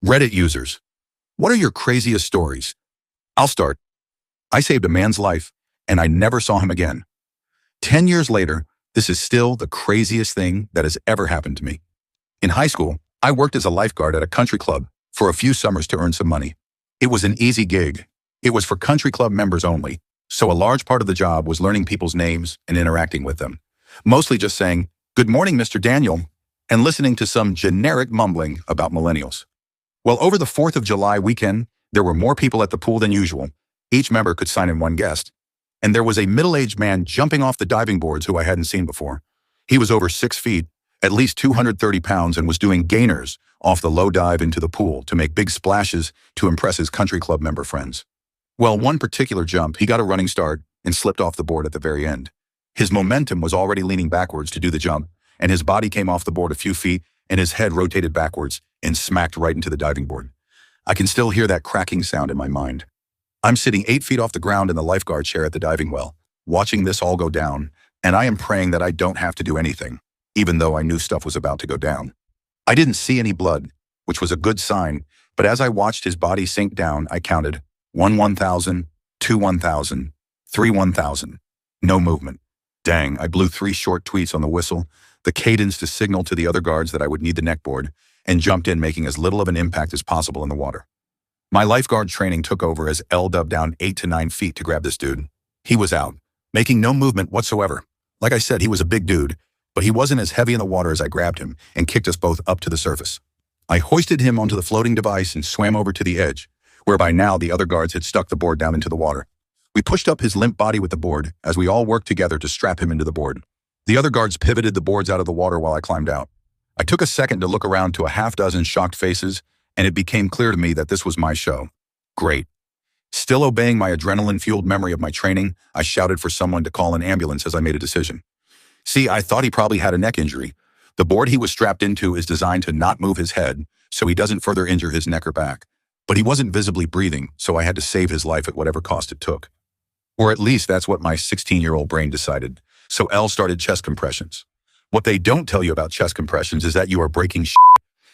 Reddit users, what are your craziest stories? I'll start. I saved a man's life, and I never saw him again. 10 years later, this is still the craziest thing that has ever happened to me. In high school, I worked as a lifeguard at a country club for a few summers to earn some money. It was an easy gig. It was for country club members only, so a large part of the job was learning people's names and interacting with them. Mostly just saying, "Good morning, Mr. Daniel," and listening to some generic mumbling about millennials. Well, over the 4th of July weekend, there were more people at the pool than usual. Each member could sign in one guest. And there was a middle-aged man jumping off the diving boards who I hadn't seen before. He was over 6 feet, at least 230 pounds, and was doing gainers off the low dive into the pool to make big splashes to impress his country club member friends. Well, one particular jump, he got a running start and slipped off the board at the very end. His momentum was already leaning backwards to do the jump, and his body came off the board a few feet, and his head rotated backwards and smacked right into the diving board. I can still hear that cracking sound in my mind. I'm sitting 8 feet off the ground in the lifeguard chair at the diving well, watching this all go down, and I am praying that I don't have to do anything, even though I knew stuff was about to go down. I didn't see any blood, which was a good sign, but as I watched his body sink down, I counted 1,000, 2 1,000, 3 1,000. No movement. Dang, I blew 3 short tweets on the whistle, the cadence to signal to the other guards that I would need the neckboard, and jumped in, making as little of an impact as possible in the water. My lifeguard training took over as L dubbed down 8 to 9 feet to grab this dude. He was out, making no movement whatsoever. Like I said, he was a big dude, but he wasn't as heavy in the water as I grabbed him and kicked us both up to the surface. I hoisted him onto the floating device and swam over to the edge, where by now the other guards had stuck the board down into the water. We pushed up his limp body with the board as we all worked together to strap him into the board. The other guards pivoted the boards out of the water while I climbed out. I took a second to look around to a half dozen shocked faces, and it became clear to me that this was my show. Great. Still obeying my adrenaline-fueled memory of my training, I shouted for someone to call an ambulance as I made a decision. See, I thought he probably had a neck injury. The board he was strapped into is designed to not move his head, so he doesn't further injure his neck or back. But he wasn't visibly breathing, so I had to save his life at whatever cost it took. Or at least that's what my 16-year-old brain decided. So L started chest compressions. What they don't tell you about chest compressions is that you are breaking shit.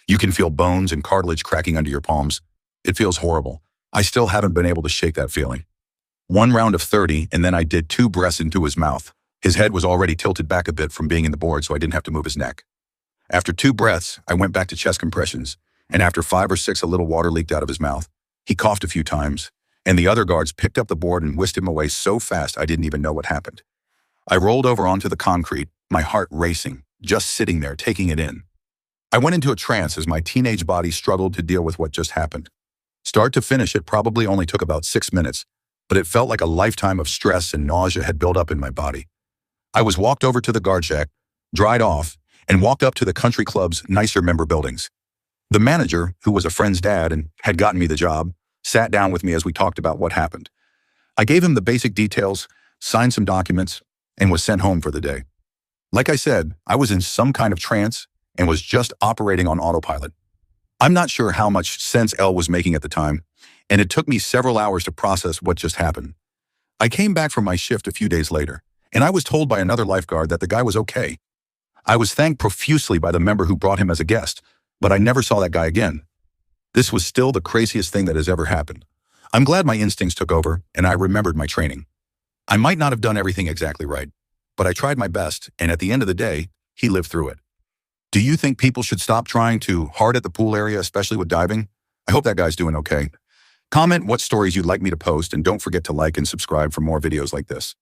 You can feel bones and cartilage cracking under your palms. It feels horrible. I still haven't been able to shake that feeling. 1 round of 30, and then I did 2 breaths into his mouth. His head was already tilted back a bit from being in the board, so I didn't have to move his neck. After 2 breaths, I went back to chest compressions, and after 5 or 6, a little water leaked out of his mouth. He coughed a few times, and the other guards picked up the board and whisked him away so fast I didn't even know what happened. I rolled over onto the concrete, my heart racing, just sitting there taking it in. I went into a trance as my teenage body struggled to deal with what just happened. Start to finish, it probably only took about 6 minutes, but it felt like a lifetime of stress and nausea had built up in my body. I was walked over to the guard shack, dried off, and walked up to the country club's nicer member buildings. The manager, who was a friend's dad and had gotten me the job, sat down with me as we talked about what happened. I gave him the basic details, signed some documents, and was sent home for the day. Like I said, I was in some kind of trance and was just operating on autopilot. I'm not sure how much sense L was making at the time, and it took me several hours to process what just happened. I came back from my shift a few days later, and I was told by another lifeguard that the guy was okay. I was thanked profusely by the member who brought him as a guest, but I never saw that guy again. This was still the craziest thing that has ever happened. I'm glad my instincts took over, and I remembered my training. I might not have done everything exactly right, but I tried my best, and at the end of the day, he lived through it. Do you think people should stop trying too hard at the pool area, especially with diving? I hope that guy's doing okay. Comment what stories you'd like me to post, and don't forget to like and subscribe for more videos like this.